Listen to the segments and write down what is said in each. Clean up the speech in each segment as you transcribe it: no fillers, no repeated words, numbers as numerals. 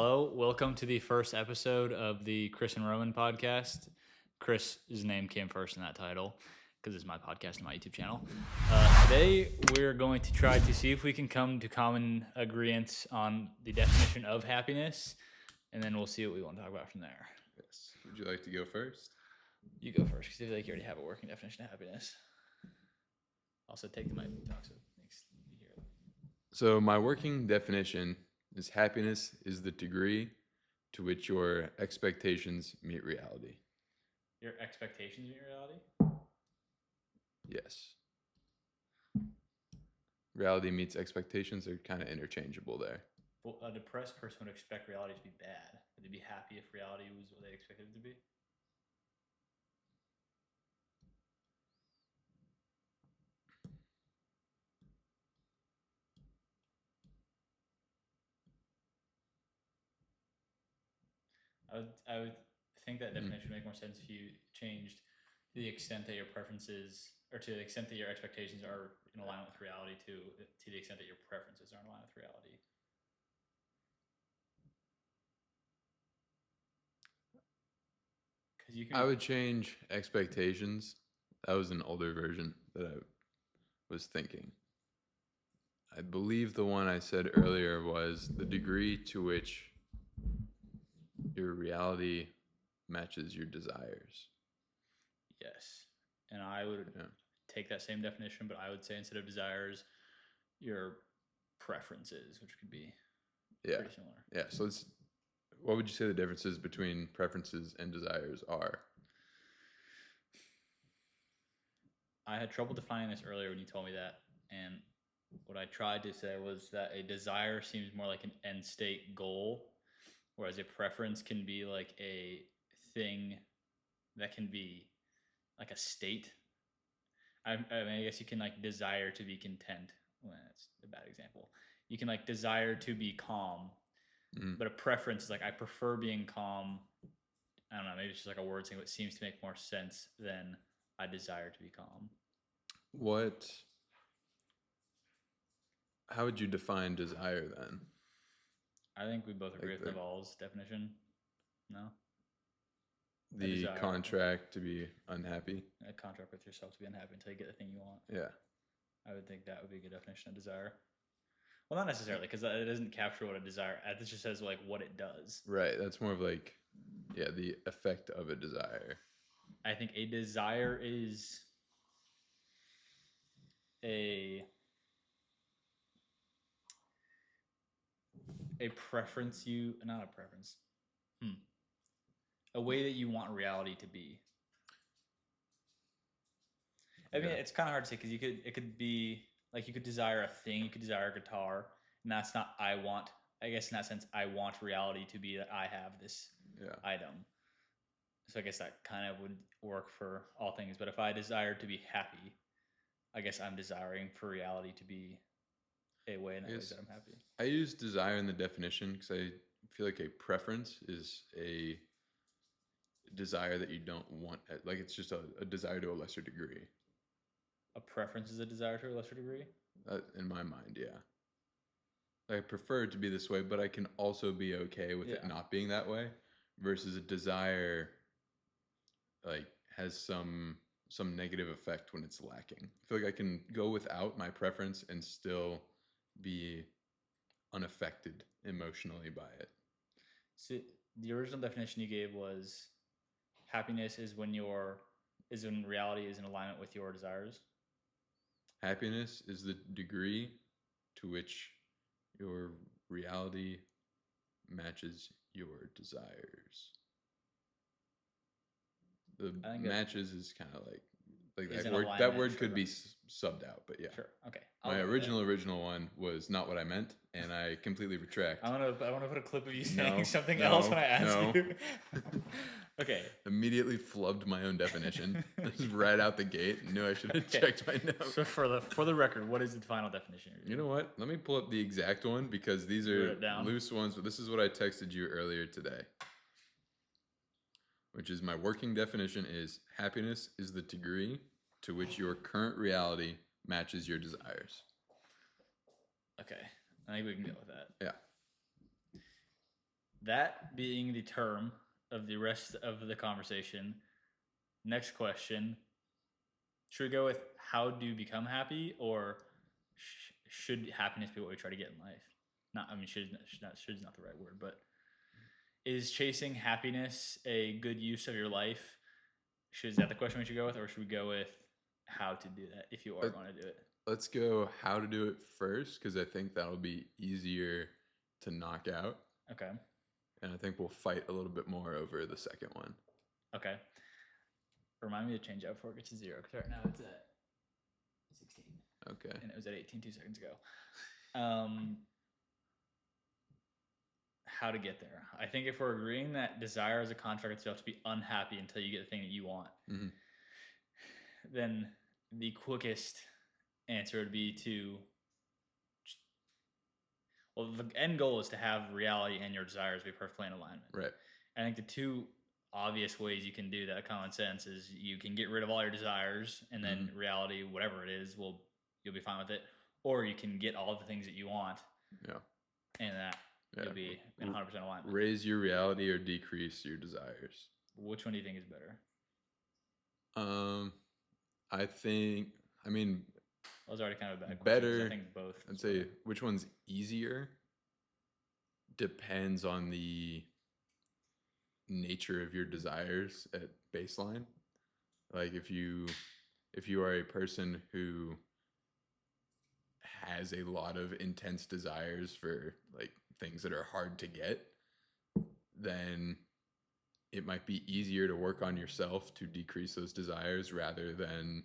Hello, welcome to the first episode of the Chris and Roman podcast. Chris's name came first in that title because it's my podcast and my YouTube channel. Today, we're going to try to see if we can come to common agreements on the definition of happiness, and then we'll see what we want to talk about from there. Yes. Would you like to go first? You go first because I feel like you already have a working definition of happiness. Also, take the mic and talk so it makes you hear it. So my working definition is happiness is the degree to which your expectations meet reality. Your expectations meet reality? Yes. Reality meets expectations are kind of interchangeable there. Well, a depressed person would expect reality to be bad. Would they be happy if reality was what they expected it to be? I would think that definition would make more sense if you changed to the extent that your preferences, or to the extent that your expectations are in alignment with reality, to the extent that your preferences are in alignment with reality. Because you can. I would change expectations. That was an older version that I was thinking. I believe the one I said earlier was the degree to which your reality matches your desires. Yes, and I would take that same definition, but I would say instead of desires, your preferences, which could be pretty similar. Yeah. So what would you say the differences between preferences and desires are? I had trouble defining this earlier when you told me that, and what I tried to say was that a desire seems more like an end state goal, whereas a preference can be like a thing that can be like a state. I mean, I guess you can like desire to be content. Well, that's a bad example. You can like desire to be calm, but a preference is like I prefer being calm. I don't know. Maybe it's just like a word thing, but it seems to make more sense than I desire to be calm. How would you define desire then? I think we both agree with Naval's definition. No? The contract to be unhappy? A contract with yourself to be unhappy until you get the thing you want. Yeah. I would think that would be a good definition of desire. Well, not necessarily, because it doesn't capture what a desire. It just says like what it does. Right. That's more of like, the effect of a desire. I think a desire is a preference not a preference. A way that you want reality to be. I mean, it's kind of hard to say because it could be like you could desire a thing, you could desire a guitar, and that's not I want. I guess in that sense, I want reality to be that I have this item. So I guess that kind of would work for all things. But if I desire to be happy, I guess I'm desiring for reality to be a way in that way that I'm happy. I use desire in the definition because I feel like a preference is a desire that you don't want. Like it's just a desire to a lesser degree. A preference is a desire to a lesser degree? In my mind, yeah. I prefer it to be this way, but I can also be okay with it not being that way. Versus a desire, like, has some negative effect when it's lacking. I feel like I can go without my preference and still be unaffected emotionally by it. So the original definition you gave was happiness is when reality is in alignment with your desires. Happiness is the degree to which your reality matches your desires. The matches is kind of like that word. That word could be subbed out, but yeah. Sure. Okay. My original one was not what I meant, and I completely retract. I want to put a clip of you saying something else when I ask you. Okay. Immediately flubbed my own definition. Right out the gate. Knew I should have checked my notes. So for the record, what is the final definition? You know what? Let me pull up the exact one because these are loose ones, but this is what I texted you earlier today. Which is my working definition is happiness is the degree to which your current reality matches your desires. Okay. I think we can go with that. Yeah. That being the term of the rest of the conversation, next question. Should we go with how do you become happy, or should happiness be what we try to get in life? Not, I mean, should is not the right word, but is chasing happiness a good use of your life? Is that the question we should go with, or should we go with how to do that if you are going to do it? Let's go how to do it first, because I think that'll be easier to knock out. Okay. And I think we'll fight a little bit more over the second one. Okay. Remind me to change out before it gets to 0, because right now it's at 16. Okay. And it was at 18 2 seconds ago. How to get there. I think if we're agreeing that desire is a contract itself to be unhappy until you get the thing that you want, then the quickest answer would be the end goal is to have reality and your desires be perfectly in alignment. Right. I think the two obvious ways you can do that, common sense, is you can get rid of all your desires, and then reality, whatever it is, you'll be fine with it. Or you can get all the things that you want. Yeah. And that you'll be in 100% alignment. Raise your reality or decrease your desires. Which one do you think is better? I mean, that was already kind of a bad question. Better. I think both. I'd say which one's easier depends on the nature of your desires at baseline. Like if you are a person who has a lot of intense desires for like things that are hard to get, then it might be easier to work on yourself to decrease those desires rather than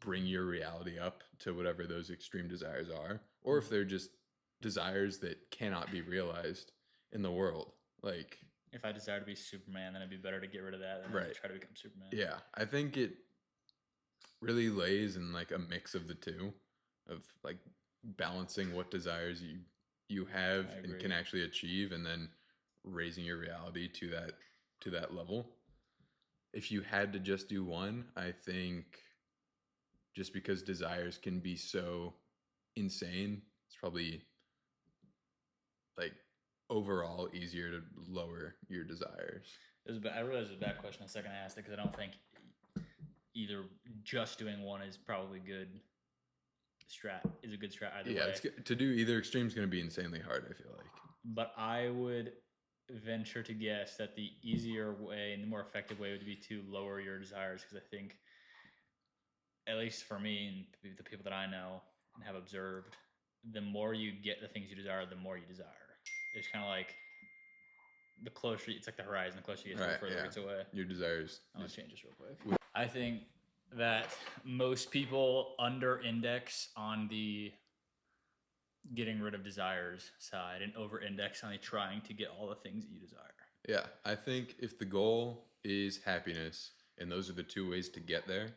bring your reality up to whatever those extreme desires are. Or if they're just desires that cannot be realized in the world. Like if I desire to be Superman, then it'd be better to get rid of that than try to become Superman. Yeah, I think it really lays in like a mix of the two, of like balancing what desires you have and can actually achieve, and then raising your reality to that level. If you had to just do one, I think just because desires can be so insane, it's probably like overall easier to lower your desires. I realized it was a bad question the second I asked it, because I don't think either just doing one is probably good is a good strat either way. Yeah, to do either extreme is going to be insanely hard, I feel like. But I would venture to guess that the easier way and the more effective way would be to lower your desires, because I think, at least for me and the people that I know and have observed, the more you get the things you desire, the more you desire. It's kind of like the closer, it's like the horizon, the closer you get, the further it gets away. Your desires. I'm going to change this real quick. I think that most people under-index on the getting rid of desires side and over-index on the trying to get all the things that you desire. Yeah, I think if the goal is happiness, and those are the two ways to get there,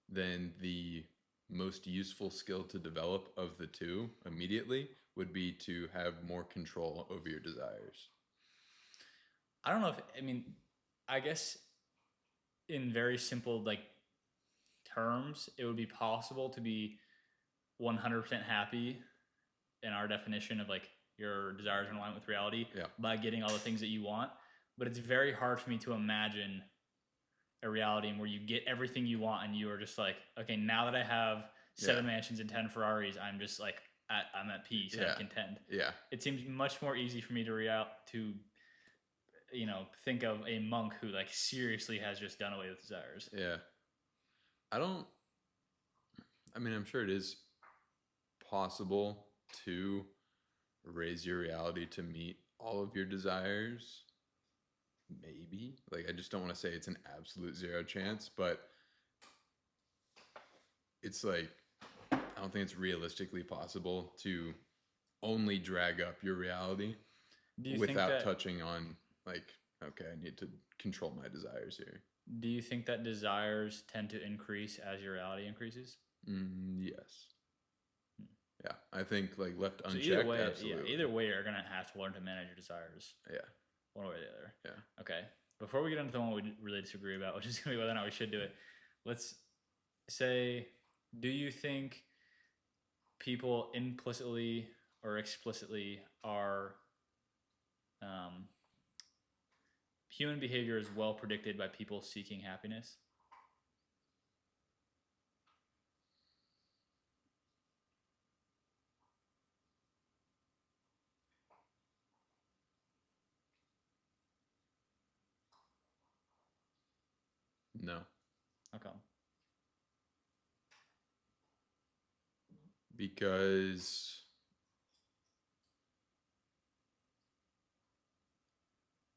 then the most useful skill to develop of the two immediately would be to have more control over your desires. I don't know I guess in very simple terms, it would be possible to be 100% happy in our definition of your desires in alignment with reality by getting all the things that you want. But it's very hard for me to imagine a reality where you get everything you want and you are just like, okay, now that I have 7 mansions and 10 Ferraris, I'm just like, I'm at peace and I'm content. Yeah. It seems much more easy for me to think of a monk who seriously has just done away with desires. Yeah. I'm sure it is possible to raise your reality to meet all of your desires. Maybe. I just don't want to say it's an absolute zero chance, but it's I don't think it's realistically possible to only drag up your reality without touching on okay, I need to control my desires here. Do you think that desires tend to increase as your reality increases? Yes. Yeah, I think left unchecked, either way, absolutely. Either way, you're gonna have to learn to manage your desires. Yeah. One way or the other. Yeah. Okay. Before we get into the one we really disagree about, which is gonna be whether or not we should do it, let's say, do you think people implicitly or explicitly are Um, Human behavior is well predicted by people seeking happiness. No, How come? because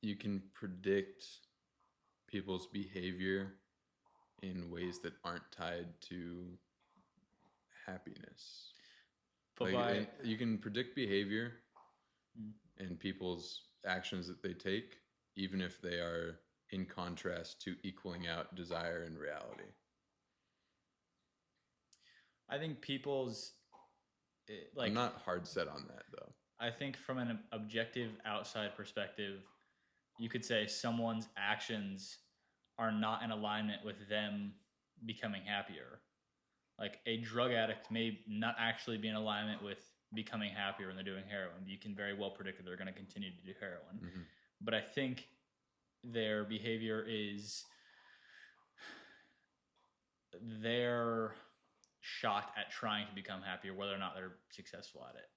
you can predict people's behavior in ways that aren't tied to happiness. But You can predict behavior Mm. and people's actions that they take, even if they are in contrast to equaling out desire and reality. I think people's I'm not hard set on that though. I think from an objective outside perspective, you could say someone's actions are not in alignment with them becoming happier. Like a drug addict may not actually be in alignment with becoming happier when they're doing heroin. You can very well predict that they're going to continue to do heroin. Mm-hmm. But I think their behavior is their shot at trying to become happier, whether or not they're successful at it.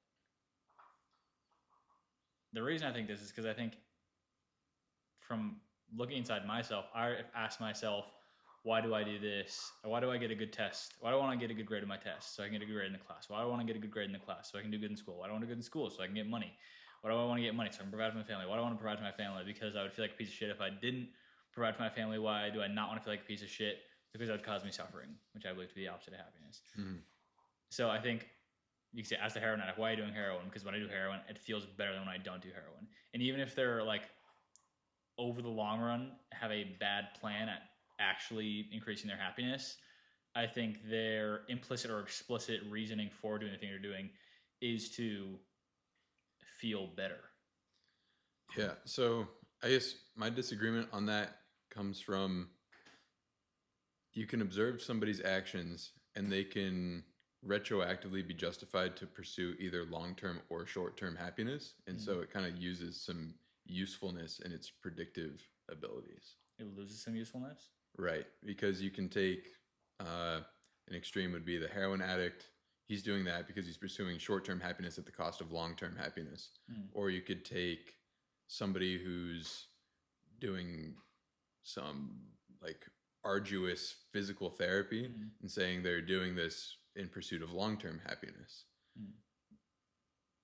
The reason I think this is because I think from looking inside myself, I ask myself, why do I do this? Or why do I get a good test? Why do I want to get a good grade in my test so I can get a good grade in the class? Why do I want to get a good grade in the class so I can do good in school? Why do I want to go to school so I can get money? Why do I want to get money so I can provide for my family? Why do I want to provide for my family? Because I would feel like a piece of shit if I didn't provide for my family. Why do I not want to feel like a piece of shit? Because that would cause me suffering, which I believe to be the opposite of happiness. Mm-hmm. So I think you can say, as the heroin addict, why are you doing heroin? Because when I do heroin, it feels better than when I don't do heroin. And even if they're like, over the long run, have a bad plan at actually increasing their happiness, I think their implicit or explicit reasoning for doing the thing they're doing is to feel better. Yeah. So I guess my disagreement on that comes from you can observe somebody's actions and they can retroactively be justified to pursue either long-term or short-term happiness. And so it kind of uses some usefulness in its predictive abilities. It loses some usefulness? Right. Because you can take an extreme would be the heroin addict. He's doing that because he's pursuing short-term happiness at the cost of long-term happiness. Or you could take somebody who's doing some like arduous physical therapy and saying they're doing this in pursuit of long-term happiness.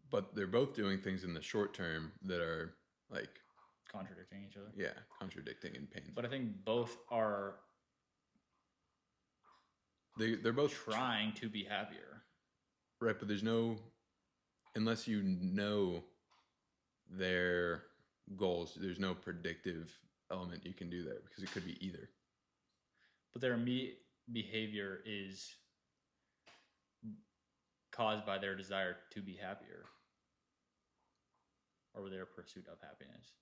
But they're both doing things in the short term that are like contradicting each other. Yeah, contradicting and painful. But I think both are they're both trying to be happier. Right, but there's no, unless you know their goals, there's no predictive element you can do there because it could be either. But their behavior is caused by their desire to be happier or their pursuit of happiness.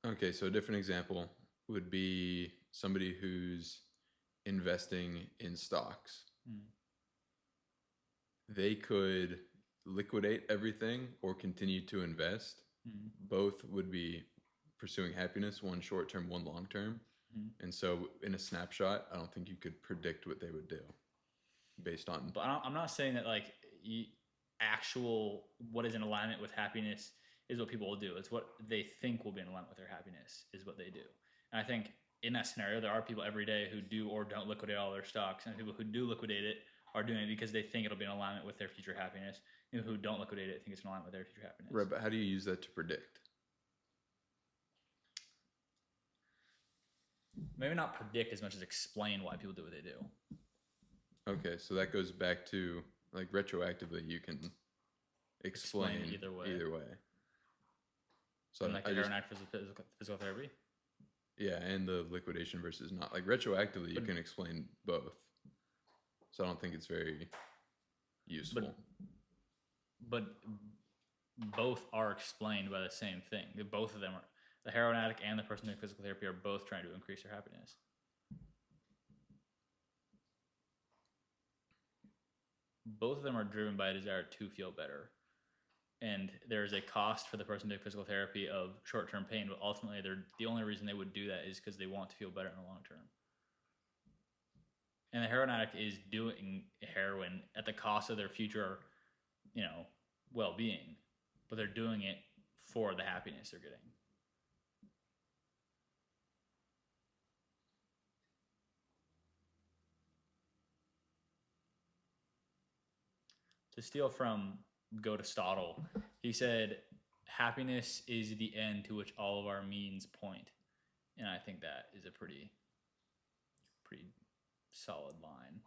Okay, so a different example would be somebody who's investing in stocks. They could liquidate everything or continue to invest. Both would be pursuing happiness, one short term, one long term. And so in a snapshot, I don't think you could predict what they would do based on. But I'm not saying that like actual what is in alignment with happiness is what people will do. It's what they think will be in alignment with their happiness is what they do. And I think in that scenario, there are people every day who do or don't liquidate all their stocks, and people who do liquidate it are doing it because they think it'll be in alignment with their future happiness. And who don't liquidate it think it's in alignment with their future happiness. Right, but how do you use that to predict? Maybe not predict as much as explain why people do what they do. Okay, so that goes back to like retroactively, you can explain either way. So and like the heroin act versus physical therapy. Yeah, and the liquidation versus not. Like retroactively, you can explain both. So I don't think it's very useful. But both are explained by the same thing. Both of them are, the heroin addict and the person doing physical therapy are both trying to increase their happiness. Both of them are driven by a desire to feel better. and there's a cost for the person doing physical therapy of short-term pain, but ultimately the only reason they would do that is because they want to feel better in the long term. And the heroin addict is doing heroin at the cost of their future, well-being, but they're doing it for the happiness they're getting. To steal from Aristotle, he said, happiness is the end to which all of our means point. And I think that is a pretty solid line.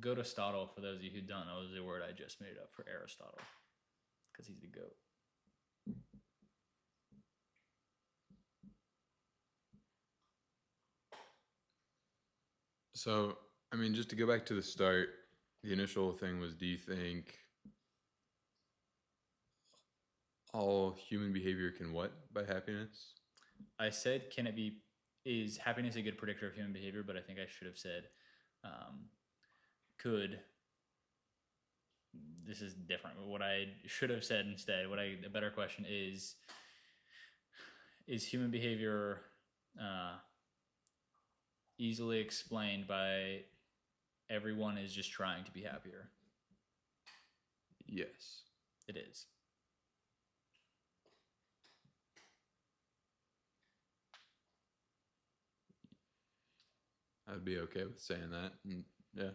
Aristotle, for those of you who don't know, is a word I just made up for Aristotle, because he's the GOAT. So, I mean, just to go back to the start, the initial thing was, do you think all human behavior can what by happiness? I said, is happiness a good predictor of human behavior? But I think I should have said, this is different. What I should have said instead, a better question is human behavior easily explained by everyone is just trying to be happier? Yes. It is. I'd be okay with saying that. And yeah.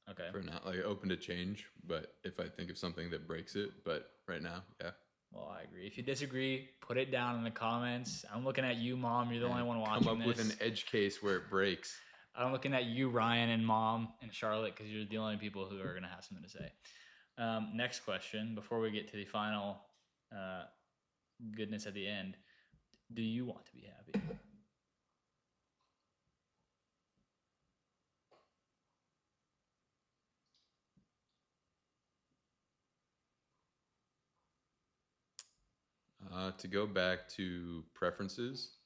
Okay. For now, like open to change, but if I think of something that breaks it, but right now, yeah. Well, I agree. If you disagree, put it down in the comments. I'm looking at you, Mom. You're the only one watching this. Come up with an edge case where it breaks. I'm looking at you, Ryan, and Mom, and Charlotte, because you're the only people who are going to have something to say. Next question, before we get to the final goodness at the end. Do you want to be happy? To go back to preferences,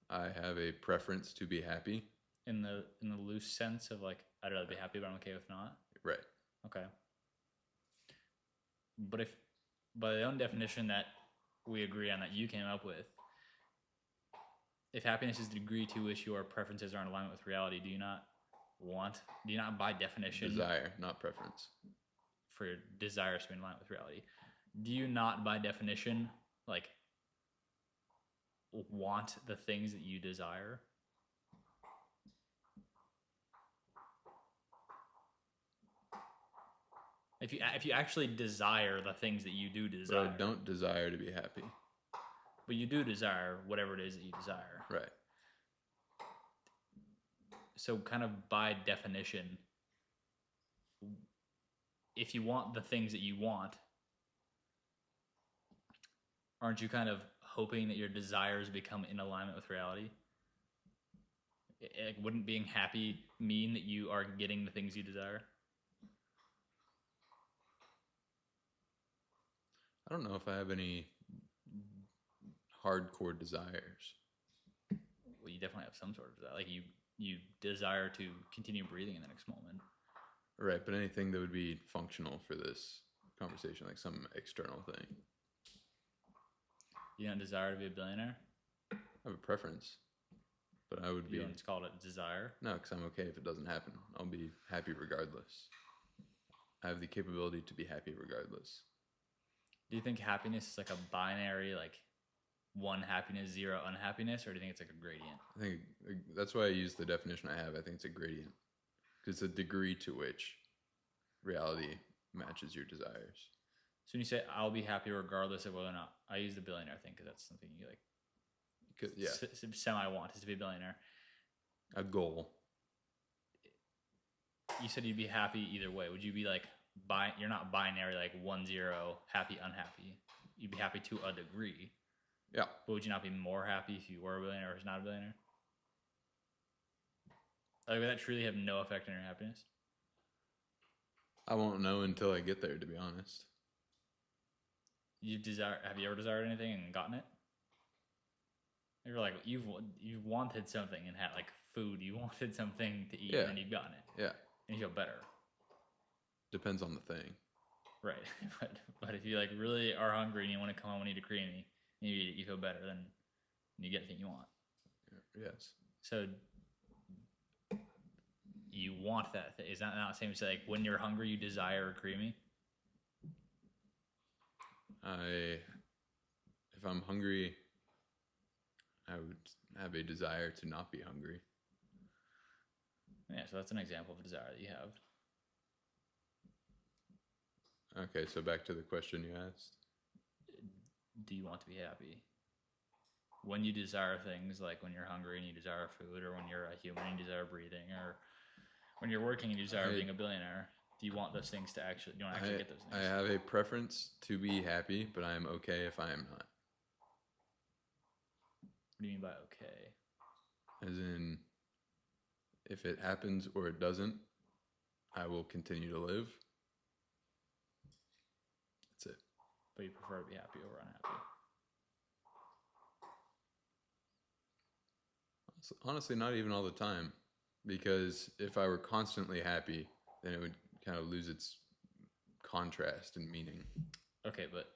I have a preference to be happy. In the loose sense of like, I'd rather be happy, but I'm okay with not? Right. Okay. But if, by the own definition that we agree on, that you came up with, if happiness is the degree to which your preferences are in alignment with reality, do you not by definition... Desire, not preference. For your desires to be in alignment with reality. Do you not by definition, like, want the things that you desire? If you actually desire the things that you do desire. But I don't desire to be happy. But you do desire whatever it is that you desire. Right. So kind of by definition, if you want the things that you want, aren't you kind of hoping that your desires become in alignment with reality? Wouldn't being happy mean that you are getting the things you desire? I don't know if I have any hardcore desires. Well, you definitely have some sort of desire. Like you desire to continue breathing in the next moment. Right, but anything that would be functional for this conversation, like some external thing. You don't desire to be a billionaire? I have a preference, but I would be... You don't call it desire? No, because I'm okay if it doesn't happen. I'll be happy regardless. I have the capability to be happy regardless. Do you think happiness is like a binary, like 1 happiness, 0 unhappiness, or do you think it's like a gradient? I think that's why I use the definition I have. I think it's a gradient. Because it's a degree to which reality matches your desires. So when you say I'll be happy regardless of whether or not, I use the billionaire thing because that's something you like. Yeah. Semi want is to be a billionaire. A goal. You said you'd be happy either way. Would you be like you're not binary, like 1-0, happy, unhappy. You'd be happy to a degree. Yeah. But would you not be more happy if you were a billionaire or not a billionaire? Like, would that truly have no effect on your happiness? I won't know until I get there, to be honest. Have you ever desired anything and gotten it? You're like, you've wanted something and had like food. You wanted something to eat and you've gotten it. Yeah. and you feel better. Depends on the thing. Right. but if you like really are hungry and you want to come home and eat a creamy, and you eat it, you feel better, then you get the thing you want. Yes. So you want that thing. Is that not the same as like when you're hungry, you desire a creamy? If I'm hungry, I would have a desire to not be hungry. Yeah, so that's an example of a desire that you have. Okay, so back to the question you asked. Do you want to be happy? When you desire things, like when you're hungry and you desire food, or when you're a human and you desire breathing, or when you're working and you desire being a billionaire, do you want those things to actually, you don't actually get those things? I have a preference to be happy, but I am okay if I am not. What do you mean by okay? As in, if it happens or it doesn't, I will continue to live. That's it. But you prefer to be happy over unhappy? Honestly, not even all the time. Because if I were constantly happy, then it would kind of lose its contrast and meaning. Okay, but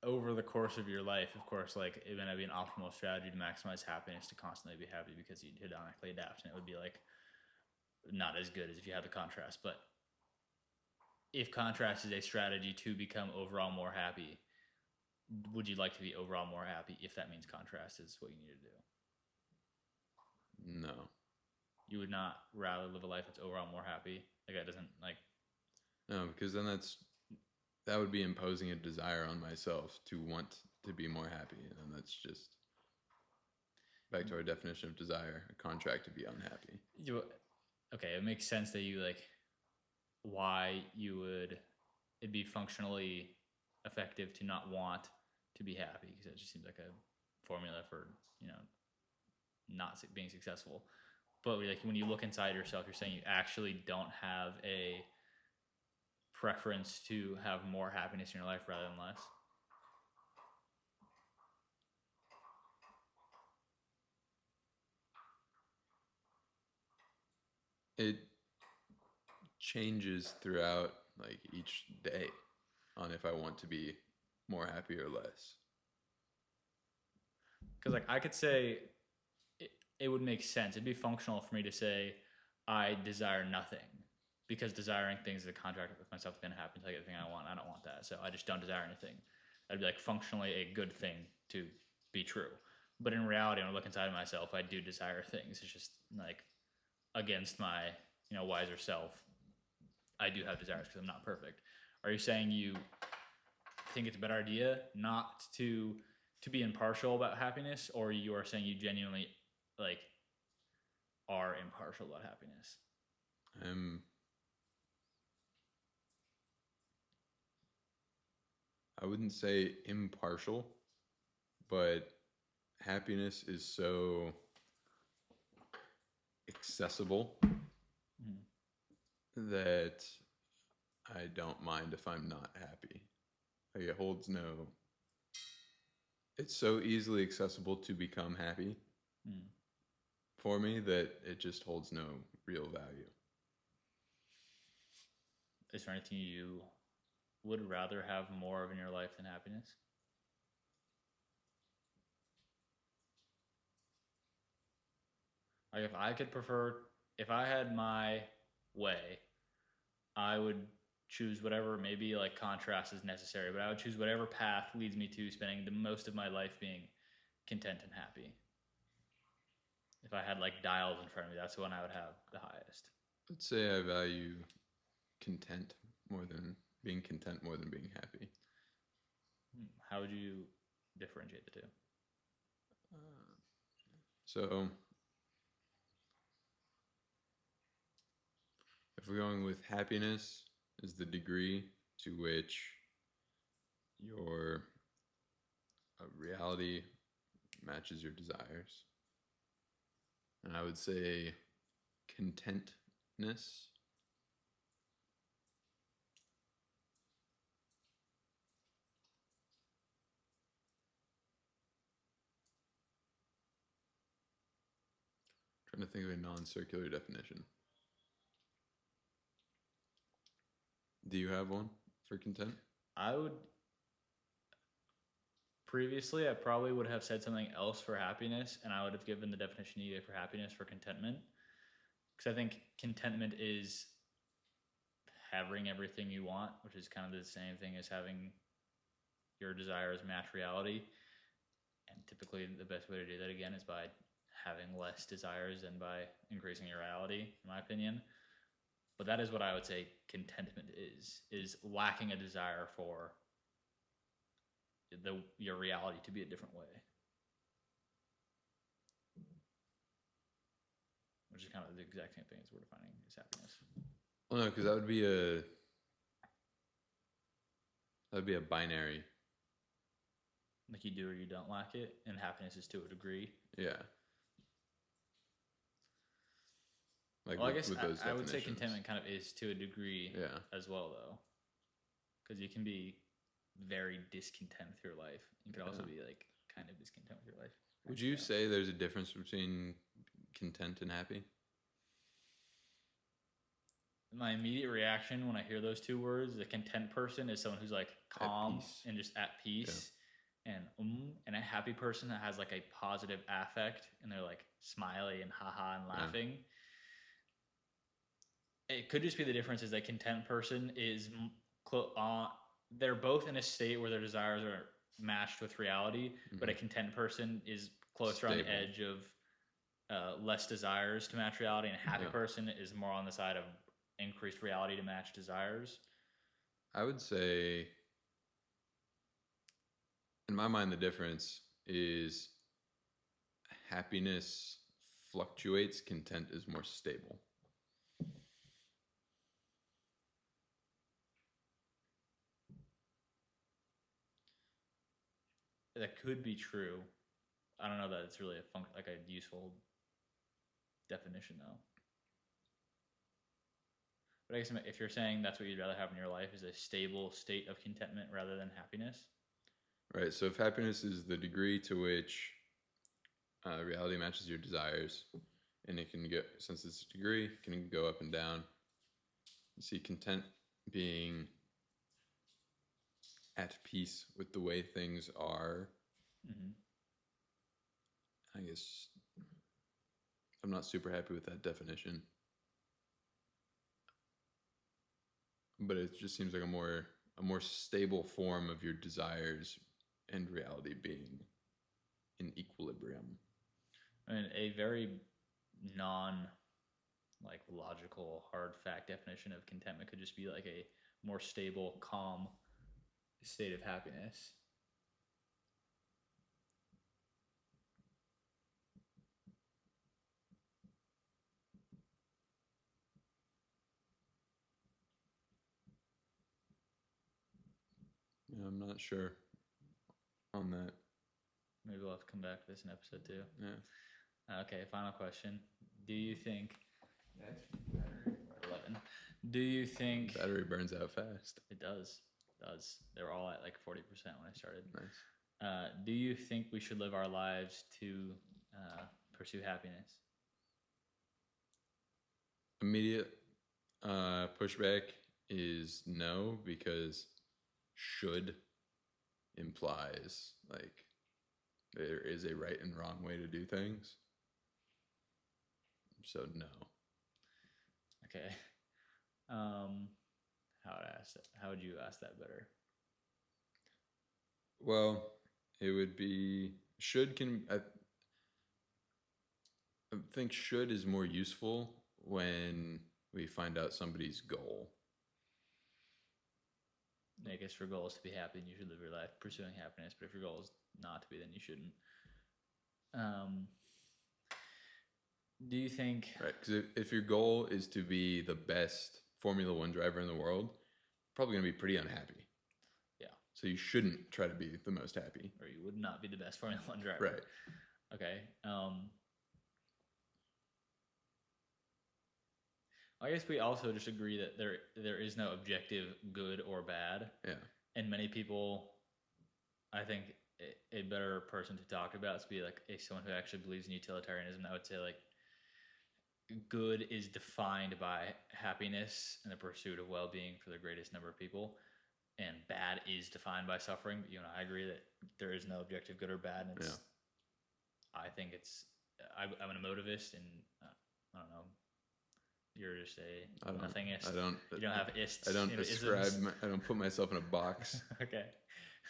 over the course of your life, of course, like it would be an optimal strategy to maximize happiness to constantly be happy, because you'd hedonically adapt, and it would be like not as good as if you had the contrast. But if contrast is a strategy to become overall more happy, would you like to be overall more happy if that means contrast is what you need to do? No. You would not rather live a life that's overall more happy? Like that doesn't like. No, because then that would be imposing a desire on myself to want to be more happy, and that's just back to our definition of desire: a contract to be unhappy. Okay, it makes sense that you like why you would it'd be functionally effective to not want to be happy, because it just seems like a formula for not being successful. But like when you look inside yourself, you're saying you actually don't have a preference to have more happiness in your life rather than less. It changes throughout like each day on if I want to be more happy or less. Because like I could say it would make sense. It'd be functional for me to say I desire nothing, because desiring things is a contract with myself that's going to happen until I get the thing I want. I don't want that, so I just don't desire anything. That'd be like functionally a good thing to be true. But in reality, when I look inside of myself, I do desire things. It's just like against my wiser self. I do have desires because I'm not perfect. Are you saying you think it's a better idea not to be impartial about happiness, or you are saying you genuinely like are impartial about happiness? I wouldn't say impartial, but happiness is so accessible that I don't mind if I'm not happy. Like it's so easily accessible to become happy for me that it just holds no real value. Is there anything you would rather have more of in your life than happiness? Like if I had my way, I would choose whatever, maybe like contrast is necessary, but I would choose whatever path leads me to spending the most of my life being content and happy. If I had like dials in front of me, that's the one I would have the highest. Let's say I value being content more than being happy. How would you differentiate the two? So if we're going with happiness is the degree to which your reality matches your desires. And I would say contentness trying to think of a non-circular definition. Do you have one for content? I would previously, I probably would have said something else for happiness, and I would have given the definition you gave for happiness for contentment. Because I think contentment is having everything you want, which is kind of the same thing as having your desires match reality. And typically, the best way to do that again is by having less desires than by increasing your reality, in my opinion. But that is what I would say contentment is lacking a desire for your reality to be a different way. Which is kind of the exact same thing as we're defining as happiness. Well, no, because that would be a binary. Like you do or you don't lack it, and happiness is to a degree. Yeah. Like well, I guess I would say contentment kind of is to a degree as well, though. Because you can be very discontent with your life. You could also be like kind of discontent with your life. Would you say there's a difference between content and happy? My immediate reaction when I hear those two words, the content person is someone who's like calm and just at peace. Yeah. And a happy person that has like a positive affect and they're like smiley and haha and laughing. Yeah. It could just be the difference is that content person is they're both in a state where their desires are matched with reality, but a content person is closer on the edge of less desires to match reality, and a happy person is more on the side of increased reality to match desires. I would say, in my mind, the difference is happiness fluctuates, content is more stable. That could be true. I don't know that it's really a useful definition, though. But I guess if you're saying that's what you'd rather have in your life is a stable state of contentment rather than happiness. Right. So if happiness is the degree to which reality matches your desires, and it can get, since it's a degree, it can go up and down. You see content being at peace with the way things are. I guess I'm not super happy with that definition. But it just seems like a more stable form of your desires and reality being in equilibrium. I mean, a very logical hard fact definition of contentment could just be like a more stable, calm state of happiness. Yeah, I'm not sure on that. Maybe we'll have to come back to this in episode 2. Yeah. Okay, final question. Do you think... That's battery 11. Do you think... Battery burns out fast. It does. They were all at like 40% when I started. Nice. Do you think we should live our lives to pursue happiness? Immediate pushback is no, because should implies like there is a right and wrong way to do things. So no. Okay. How would you ask that better? Well, it would be I think should is more useful when we find out somebody's goal. I guess your goal is to be happy, and you should live your life pursuing happiness. But if your goal is not to be, then you shouldn't. Do you think... Right, because if your goal is to be the best Formula One driver in the world, you're probably going to be pretty unhappy. Yeah. So you shouldn't try to be the most happy. Or you would not be the best Formula One driver. Right. Okay. I guess we also just agree that there is no objective good or bad. Yeah. And many people, I think a better person to talk about is to be like someone who actually believes in utilitarianism. I would say like good is defined by happiness and the pursuit of well-being for the greatest number of people, and bad is defined by suffering. But you and I agree that there is no objective good or bad. And it's, I think it's. I'm an emotivist, and I don't know. You're just a nothingist. You don't have ists. I don't I don't put myself in a box. Okay,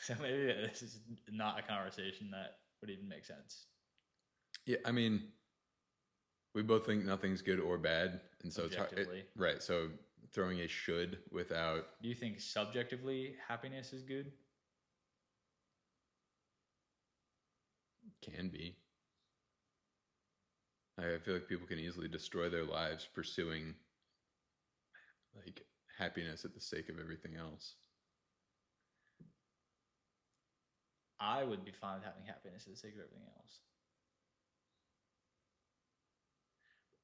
so maybe this is not a conversation that would even make sense. Yeah, I mean, we both think nothing's good or bad, and so it's hard, right? So throwing a should without. Do you think subjectively happiness is good? Can be. I feel like people can easily destroy their lives pursuing like happiness at the sake of everything else. I would be fine with having happiness at the sake of everything else.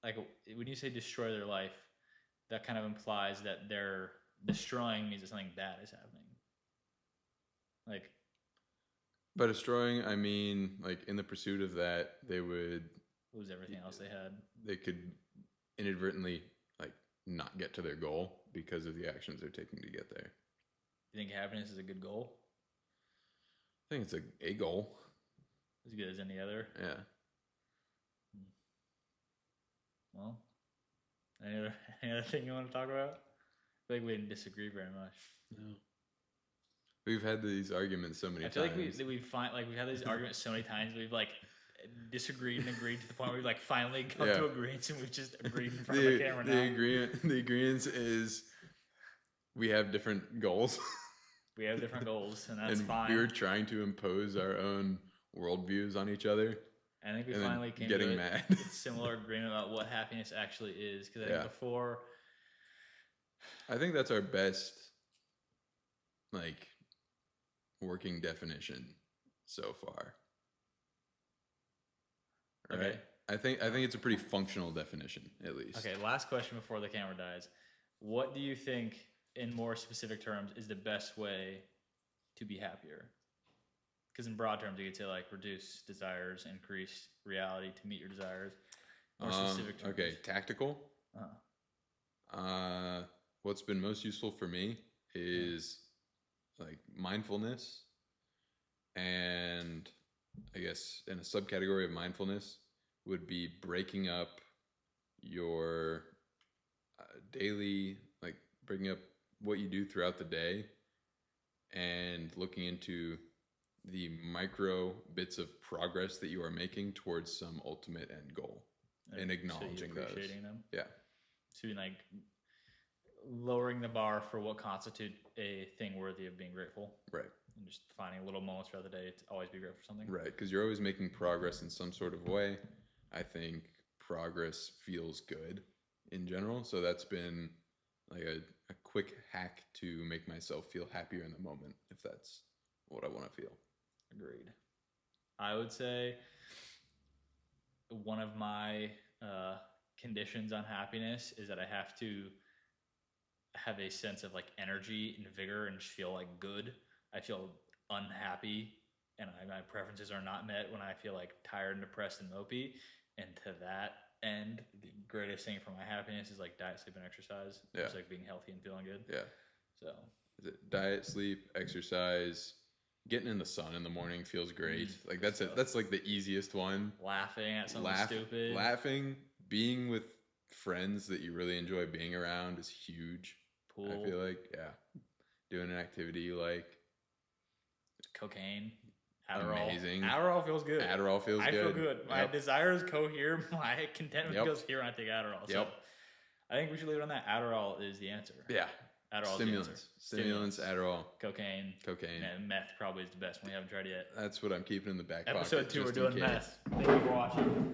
Like when you say destroy their life, that kind of implies that they're destroying means that something bad is happening. Like, by destroying, I mean like in the pursuit of that, they would lose everything else they had. They could inadvertently like not get to their goal because of the actions they're taking to get there. You think happiness is a good goal? I think it's a goal. As good as any other? Yeah. Well, any other thing you want to talk about? I feel like we didn't disagree very much. No. We've had these arguments so many times. I feel like we've had these arguments so many times. We've like disagreed and agreed to the point where we've like finally come to agreements, and we've just agreed in front of the camera now. The agreement is we have different goals. We have different goals, and that's fine. We were trying to impose our own worldviews on each other. I think we finally came to a similar agreement about what happiness actually is. Because I think before, I think that's our best, like, working definition so far. Right? Okay. I think it's a pretty functional definition, at least. Okay. Last question before the camera dies. What do you think, in more specific terms, is the best way to be happier? Because in broad terms, you could say like reduce desires, increase reality to meet your desires. More specific terms. Okay, tactical. What's been most useful for me is like mindfulness, and I guess in a subcategory of mindfulness would be breaking up your daily, like breaking up what you do throughout the day and looking into the micro bits of progress that you are making towards some ultimate end goal and acknowledging those. Them. Yeah. So like lowering the bar for what constitutes a thing worthy of being grateful. Right. And just finding little moments throughout the day to always be grateful for something. Right. Because you're always making progress in some sort of way. I think progress feels good in general. So that's been like a quick hack to make myself feel happier in the moment, if that's what I want to feel. Agreed. I would say one of my conditions on happiness is that I have to have a sense of like energy and vigor and just feel like good. I feel unhappy and my preferences are not met when I feel like tired and depressed and mopey. And to that end, the greatest thing for my happiness is like diet, sleep, and exercise. Yeah. Just like being healthy and feeling good. Yeah. So is it diet, sleep, exercise? Getting in the sun in the morning feels great. Like that's it. That's like the easiest one. Laughing at something stupid. Laughing, being with friends that you really enjoy being around is huge. Pool. I feel like, yeah. Doing an activity you like. Cocaine. Adderall. Amazing. Adderall feels good. Adderall feels good. I feel good. My desires cohere. My contentment goes here when I take Adderall. So I think we should leave it on that. Adderall is the answer. Yeah. Adderall Stimulants, Adderall. Cocaine. And meth probably is the best one we haven't tried yet. That's what I'm keeping in the back pocket. Episode 2, we're doing meth. Thank you for watching.